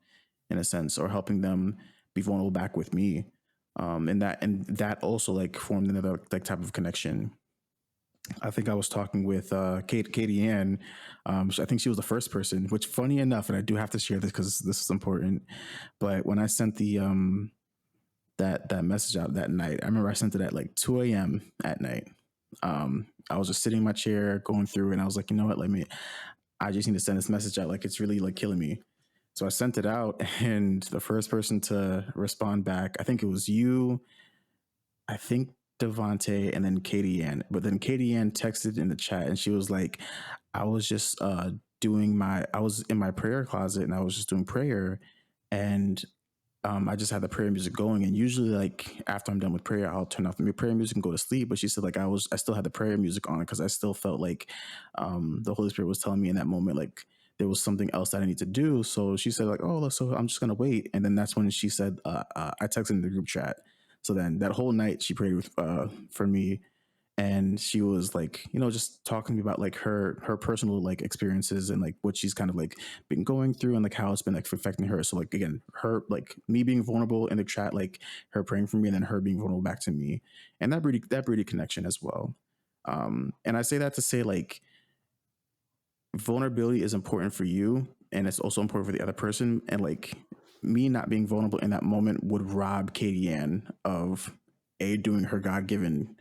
in a sense, or helping them be vulnerable back with me. And that also like formed another like type of connection. I think I was talking with Katie Ann. I think she was the first person, which funny enough, and I do have to share this because this is important. But when I sent the that message out that night, I remember I sent it at like 2 a.m. at night. I was just sitting in my chair going through, and I was like, you know what? I just need to send this message out. Like it's really like killing me. So I sent it out, and the first person to respond back, I think it was you, I think Devonte, and then Katie Ann. But then Katie Ann texted in the chat, and she was like, I was just I was in my prayer closet, and I was just doing prayer, and I just had the prayer music going. And usually, like after I'm done with prayer, I'll turn off the prayer music and go to sleep. But she said, like I still had the prayer music on because I still felt like the Holy Spirit was telling me in that moment, like there was something else that I need to do. So she said, like, oh, so I'm just gonna wait. And then that's when she said, I texted in the group chat. So then that whole night she prayed for me, and she was like, just talking to me about like her personal like experiences and like what she's kind of like been going through, and like how it's been like affecting her. So like again, her like me being vulnerable in the chat, like her praying for me, and then her being vulnerable back to me, and that breeded connection as well. And I say that to say like vulnerability is important for you, and it's also important for the other person. And like me not being vulnerable in that moment would rob Katie Ann of a doing her God given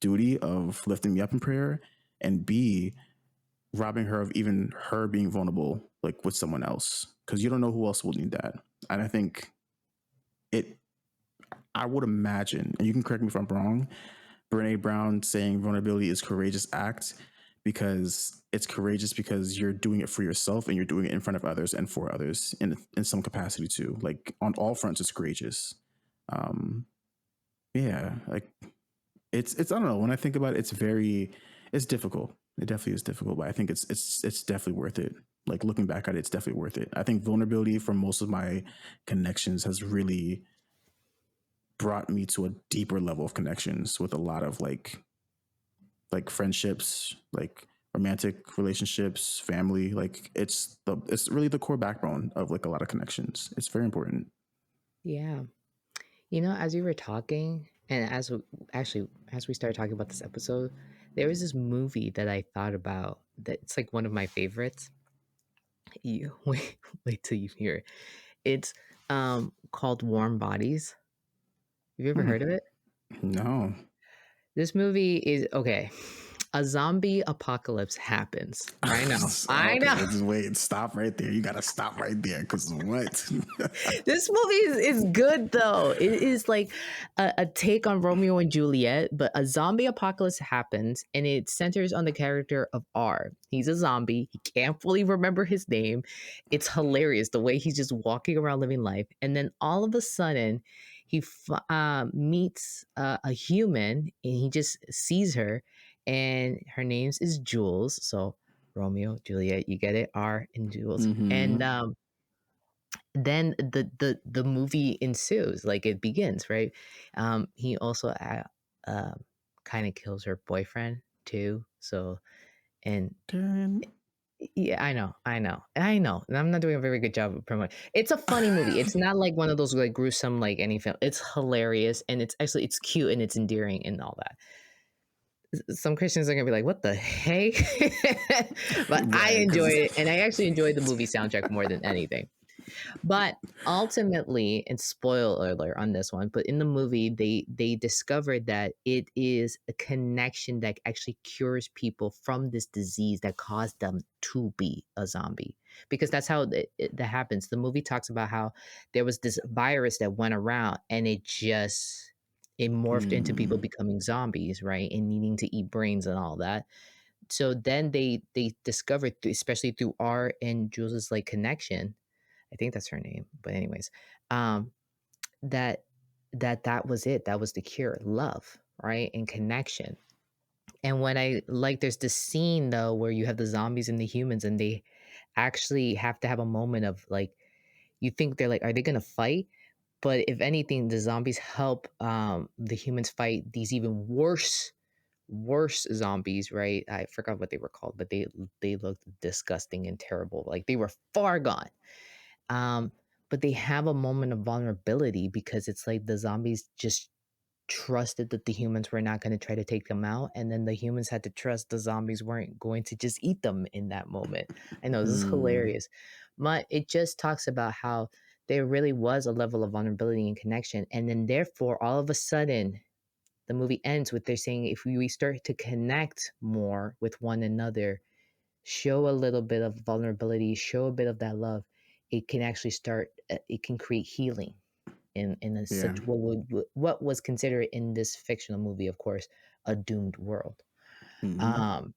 duty of lifting me up in prayer, and B, robbing her of even her being vulnerable, like with someone else, because you don't know who else will need that. And I think it. I would imagine, and you can correct me if I'm wrong, Brene Brown saying vulnerability is a courageous act because it's courageous because you're doing it for yourself and you're doing it in front of others and for others in some capacity too. Like on all fronts, it's courageous. Um, yeah, like it's I don't know. When I think about it, it's difficult. It definitely is difficult, but I think it's definitely worth it. Like looking back at it, it's definitely worth it. I think vulnerability from most of my connections has really brought me to a deeper level of connections with a lot of like friendships, like romantic relationships, family. Like it's really the core backbone of like a lot of connections. It's very important. Yeah. You know, as you were talking, and actually as we started talking about this episode, there was this movie that I thought about that it's like one of my favorites. You wait till you hear it. It's called Warm Bodies. Have you ever Hmm. heard of it? No. This movie is okay. A zombie apocalypse happens. I know. I Okay, know. just wait. Stop right there. You gotta stop right there. Cause what? This movie is good though. It is like a take on Romeo and Juliet, but a zombie apocalypse happens and it centers on the character of R. He's a zombie. He can't fully remember his name. It's hilarious the way he's just walking around living life. And then all of a sudden, he meets a human and he just sees her, and her name is Jules. So Romeo, Juliet, you get it? R and Jules. And Mm-hmm. then the movie ensues, like it begins, right? He also uh, kind of kills her boyfriend too. So, and Darien. yeah, I know, and I'm not doing a very good job of promoting. It's a funny movie. It's not like one of those like gruesome like any film. It's hilarious and it's cute and it's endearing and all that. Some Christians are gonna be like, "What the heck?" But I Right, enjoy because it, and I actually enjoyed the movie soundtrack more than anything. But ultimately, and spoiler alert on this one, but in the movie, they discovered that it is a connection that actually cures people from this disease that caused them to be a zombie. Because that's how that happens. The movie talks about how there was this virus that went around and it morphed into people mm, becoming zombies, right? And needing to eat brains and all that. So then they discovered, especially through R and Jules's like connection, I think that's her name. But anyways, um, that that was it. That was the cure. Love, right? And connection. And when I like there's this scene though where you have the zombies and the humans and they actually have to have a moment of like you think they're like, are they gonna fight? But if anything, the zombies help the humans fight these even worse zombies, right? I forgot what they were called, but they looked disgusting and terrible. Like they were far gone. Um, but they have a moment of vulnerability because it's like the zombies just trusted that the humans were not going to try to take them out. And then the humans had to trust the zombies weren't going to just eat them in that moment. I know this is mm, hilarious. But it just talks about how there really was a level of vulnerability and connection. And then, therefore, all of a sudden, the movie ends with they're saying if we start to connect more with one another, show a little bit of vulnerability, show a bit of that love, it can actually start. It can create healing in a yeah. such what was considered in this fictional movie, of course, a doomed world. Mm-hmm. Um,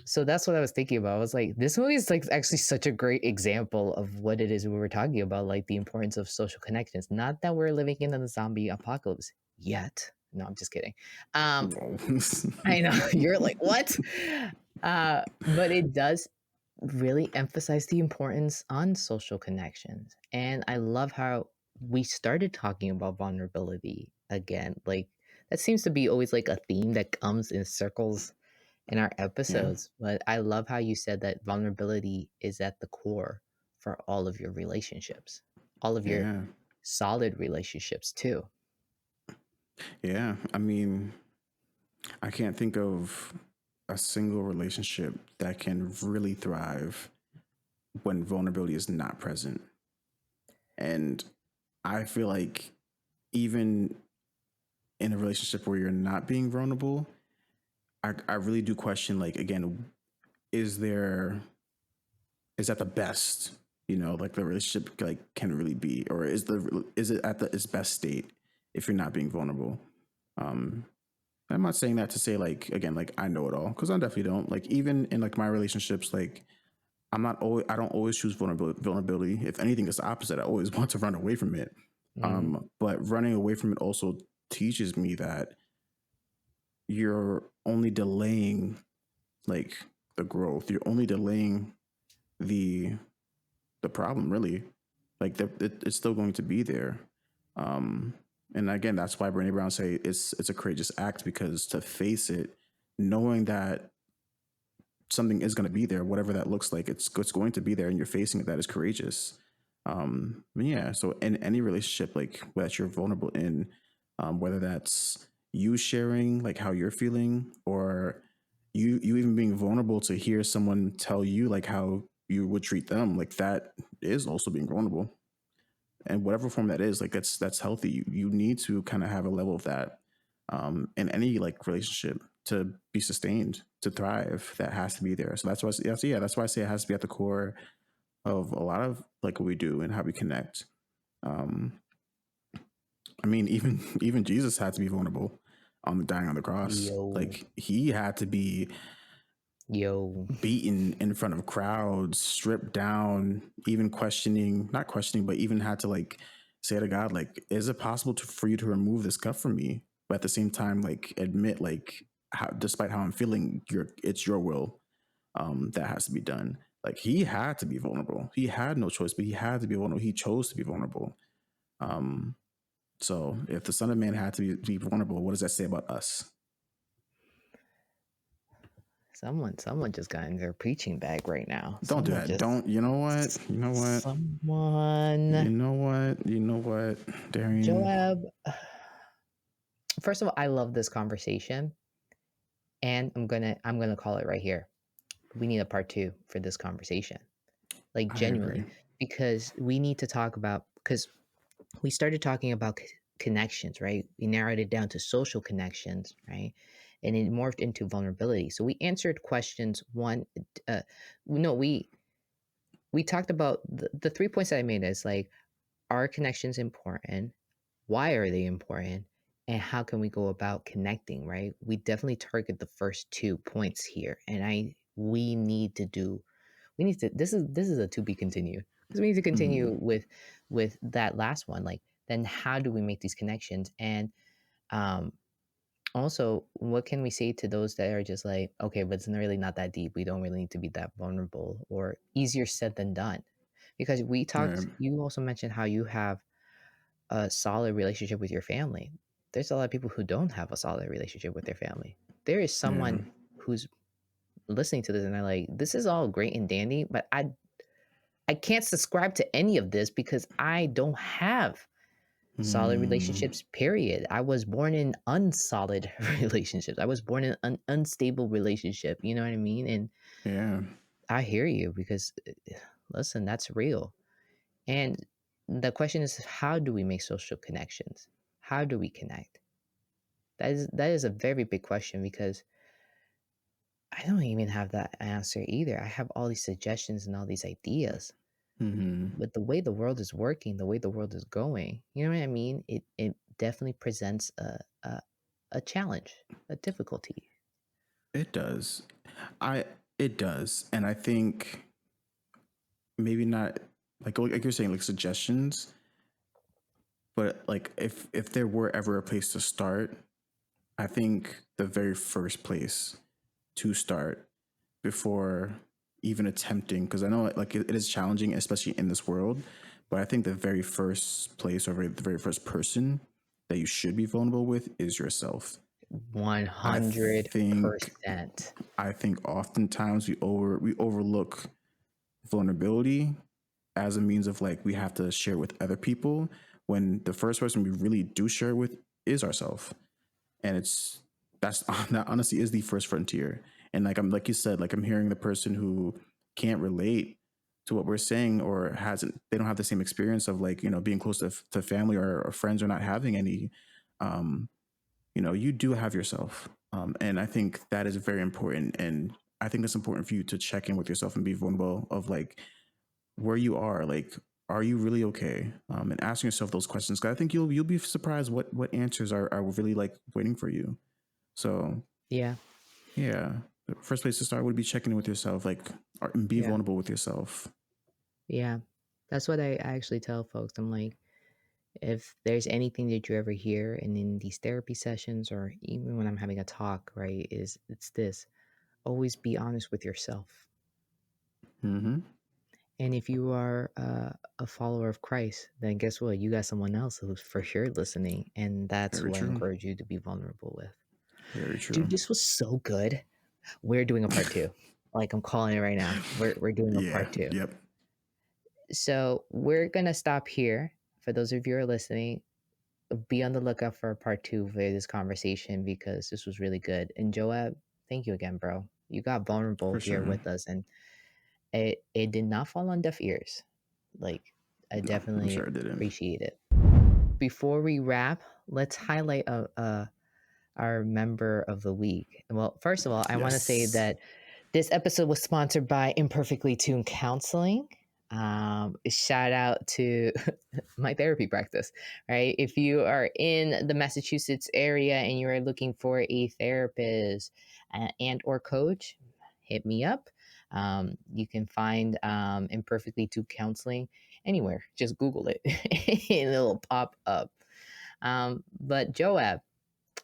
so that's what I was thinking about. I was like, this movie is like actually such a great example of what it is we were talking about, like the importance of social connections. Not that we're living in a zombie apocalypse yet. No, I'm just kidding. Um, Whoa. I know you're like, what? But it does really emphasize the importance on social connections. And I love how we started talking about vulnerability again. Like that seems to be always like a theme that comes in circles in our Yeah. episodes. But I love how you said that vulnerability is at the core for all of your relationships, all of your Yeah. solid relationships too. Yeah. I mean, I can't think of a single relationship that can really thrive when vulnerability is not present. And I feel like even in a relationship where you're not being vulnerable, I really do question, like, again, is there is that the best, like the relationship like can really be, or is it at its best state if you're not being vulnerable? um I'm not saying that to say, like, again, like I know it all, because I definitely don't. Like, even in like my relationships, like I don't always choose vulnerability. If anything, it's the opposite. I always want to run away from it. Mhm. But running away from it also teaches me that you're only delaying like the growth. You're only delaying the the problem, really. Like it's still going to be there. Um, and again, that's why Brené Brown say it's a courageous act, because to face it, knowing that something is going to be there, whatever that looks like, it's going to be there, and you're facing it. That is courageous. But yeah. So in any relationship, like that you're vulnerable in, whether that's you sharing like how you're feeling, or you even being vulnerable to hear someone tell you like how you would treat them, like that is also being vulnerable. And whatever form that is, like that's healthy. You need to kind of have a level of that, in any like relationship, to be sustained, to thrive. That has to be there. So that's why I say it has to be at the core of a lot of like what we do and how we connect. Um, I mean, even Jesus had to be vulnerable on the dying on the cross. Yo, Like he had to be yo. beaten in front of crowds, stripped down, even not questioning, but even had to like say to God, like, is it possible for you to remove this cup from me? But at the same time, like admit, like, despite how I'm feeling, it's your will, that has to be done. Like he had to be vulnerable. He had no choice, but he had to be vulnerable. He chose to be vulnerable. Um, so if the Son of Man had to be vulnerable, what does that say about us? Someone just got in their preaching bag right now. Don't do that. Don't. You know what? You know what? You Someone. know what? You know what, Darian? Joab. First of all, I love this conversation, and I'm gonna call it right here. We need a part two for this conversation, like I agree. genuinely, because we need to talk about because we started talking about connections, right? We narrowed it down to social connections, right? And it morphed into vulnerability. So we answered questions one. Uh, no, we talked about the 3 points that I made. Is like, are connections important? Why are they important? And how can we go about connecting, right? We definitely target the first 2 points here. And we need to this is a to be continued, because we need to Mm-hmm. continue with that last one. Like, then how do we make these connections? And um also, what can we say to those that are just like, okay, but it's really not that deep, we don't really need to be that vulnerable, or easier said than done? Because Right. you also mentioned how you have a solid relationship with your family. There's a lot of people who don't have a solid relationship with their family. There is Yeah. someone who's listening to this and they're like, this is all great and dandy, but I can't subscribe to any of this because I don't have solid Mm, relationships, period. I was born in unsolid relationships. I was born in an unstable relationship. You know what I mean? And yeah. I hear you because, listen, that's real. And the question is, how do we make social connections? How do we connect? That is a very big question, because I don't even have that answer either. I have all these suggestions and all these ideas, Mm-hmm. but the way the world is working, the way the world is going, you know what I mean? It definitely presents a challenge, a difficulty. It does. I it does, and I think maybe not like you're saying, like suggestions, but like if there were ever a place to start, I think the very first place to start before even attempting, because I know like it is challenging, especially in this world, but I think the very first place, or the very first person that you should be vulnerable with is yourself. I think 100%. I think oftentimes we overlook vulnerability as a means of like we have to share with other people, when the first person we really do share with is ourselves. And that honestly is the first frontier. And like I'm like you said, like I'm hearing the person who can't relate to what we're saying, or hasn't they don't have the same experience of like, being close to family, or friends, or not having any. um you do have yourself. And I think that is very important. And I think it's important for you to check in with yourself and be vulnerable of like where you are. Like, are you really okay? And asking yourself those questions. Cause I think you'll be surprised what answers are really like waiting for you. So Yeah. yeah, the first place to start would be checking in with yourself, like, and be Yeah. vulnerable with yourself. Yeah. That's what I actually tell folks. I'm like, if there's anything that you ever hear and in these therapy sessions or even when I'm having a talk, right, is it's this. Always be honest with yourself. Mm-hmm. And if you are a follower of Christ, then guess what? You got someone else who's for sure listening. And that's Very who I true. encourage you to be vulnerable with. Very true. Dude, this was so good. We're doing a part two. Like I'm calling it right now. We're doing a Yeah. part two. Yep. So we're gonna stop here. For those of you who are listening, be on the lookout for a part two for this conversation because this was really good. And Joab, thank you again, bro. You got vulnerable For here sure. with us, and it did not fall on deaf ears. Like I No, I'm definitely sure I didn't. appreciate it. Before we wrap, let's highlight our member of the week. Well, first of all, I want to say Yes. that this episode was sponsored by Imperfectly Tuned Counseling. Shout out to my therapy practice, right? If you are in the Massachusetts area and you are looking for a therapist and or coach, hit me up. You can find Imperfectly Tuned Counseling anywhere. Just Google it and it'll pop up. But Joab,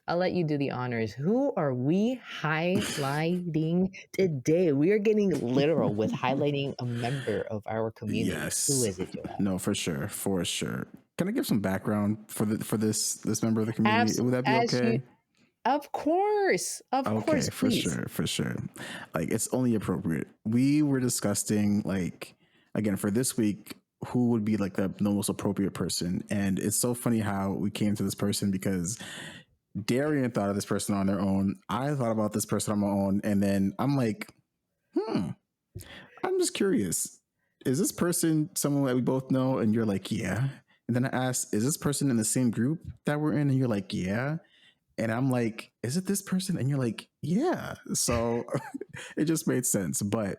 I'll let you do the honors. Who are we highlighting today? We are getting literal with highlighting a member of our community. Who Yes. is it, Joab? No, for sure. For sure. Can I give some background for this member of the community? Abs- Would that be as you, okay? of Okay, course, for please. sure, for sure. Like it's only appropriate. We were discussing like again for this week who would be like the most appropriate person, and it's so funny how we came to this person because Darien thought of this person on their own. I thought about this person on my own, and then I'm like, I'm just curious. Is this person someone that we both know? And you're like, yeah. And then I asked, is this person in the same group that we're in? And you're like, yeah. And I'm like, is it this person? And you're like, yeah. So it just made sense. But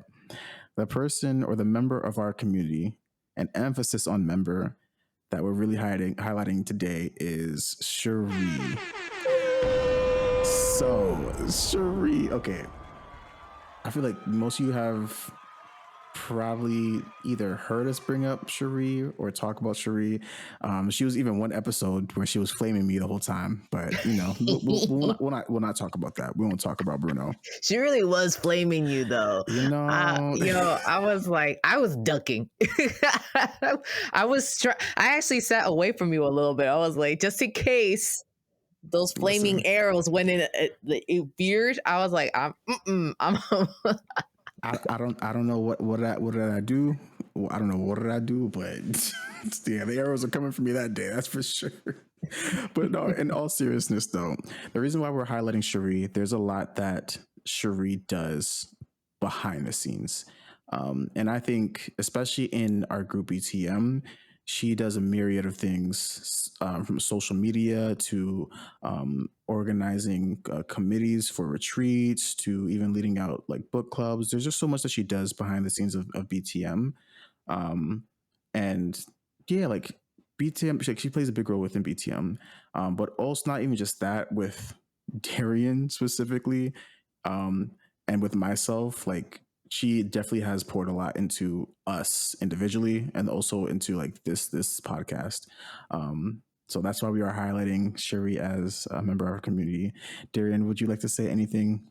the person or the member of our community, an emphasis on member that we're really highlighting today is Cherie. So, Cherie, okay. I feel like most of you have probably either heard us bring up Cherie or talk about Cherie. She was even one episode where she was flaming me the whole time, but you know, we'll not talk about that. We won't talk about Bruno. She really was flaming you, though. You know, I was like, I was ducking. I actually sat away from you a little bit. I was like, just in case those flaming listen, arrows went in it veered. I was like, I'm I don't know what did I do. Well, I don't know what did I do, but yeah, the arrows are coming for me that day. That's for sure. But no, in all seriousness, though, the reason why we're highlighting Cherie, there's a lot that Cherie does behind the scenes, and I think especially in our group ETM, she does a myriad of things from social media to organizing committees for retreats to even leading out like book clubs. There's just so much that she does behind the scenes of BTM. Um, and yeah, like BTM, she plays a big role within BTM, but also not even just that with Darien specifically, um, and with myself, like she definitely has poured a lot into us individually and also into like this podcast. So that's why we are highlighting Cherie as a member of our community. Darian, would you like to say anything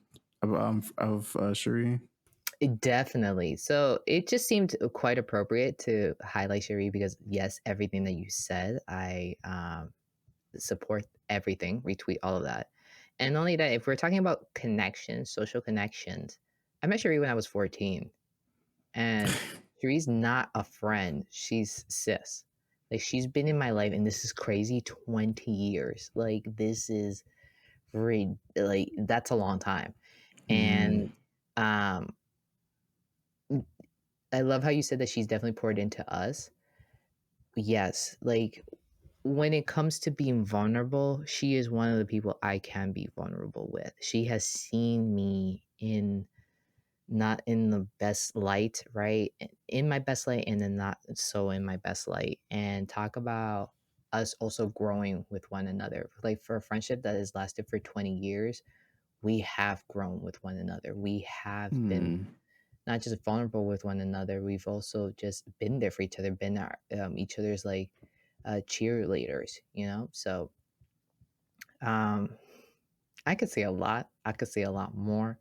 of Cherie? Definitely. So it just seemed quite appropriate to highlight Cherie because yes, everything that you said, I support everything, retweet all of that. And not only that, if we're talking about connections, social connections, I met Cherie when I was 14. And Cherie's not a friend. She's sis. Like she's been in my life and this is crazy 20 years. Like this is like that's a long time. Mm, And um I love how you said that she's definitely poured into us. Yes, like when it comes to being vulnerable, she is one of the people I can be vulnerable with. She has seen me in not in the best light, right? In my best light and then not so in my best light. And talk about us also growing with one another. Like for a friendship that has lasted for 20 years, we have grown with one another. We have been Hmm. not just vulnerable with one another, we've also just been there for each other, been our, each other's like cheerleaders, you know? So um, I could say a lot. I could say a lot more.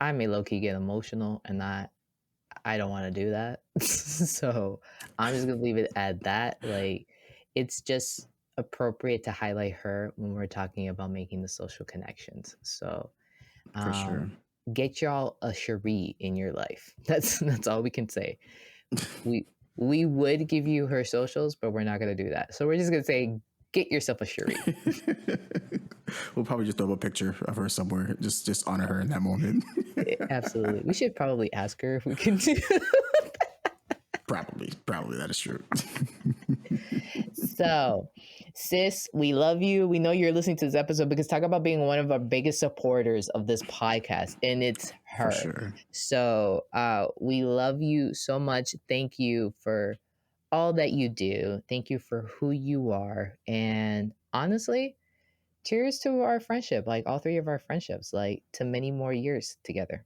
I may low key get emotional, and I don't want to do that. So I'm just gonna leave it at that. Like, it's just appropriate to highlight her when we're talking about making the social connections. So For sure. um, get y'all a Cherie in your life. That's all we can say. We we would give you her socials, but we're not gonna do that. So we're just gonna say, get yourself a Cherie. We'll probably just throw up a picture of her somewhere. Just honor her in that moment. Absolutely. We should probably ask her if we can do. Probably that is true. So, sis, we love you. We know you're listening to this episode because talk about being one of our biggest supporters of this podcast, and it's For her. sure. So, we love you so much. Thank you for all that you do. Thank you for who you are. And honestly, cheers to our friendship, like all three of our friendships, like to many more years together.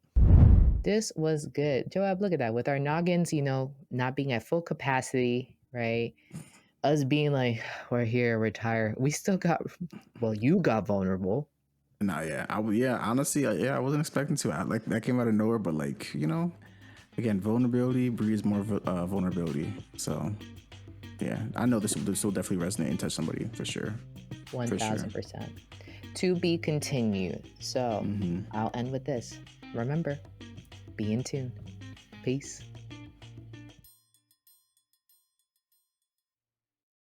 This was good. Joab, look at that. With our noggins, not being at full capacity, right? Us being like, we're here, we're tired. We still got, well, you got vulnerable. No, yeah, honestly, I wasn't expecting to. Like that came out of nowhere, but like again, vulnerability breeds more vulnerability. So yeah, I know this will definitely resonate and touch somebody for sure, for sure. 1000%. To be continued. So I'll end with this. Remember, be in tune. Peace.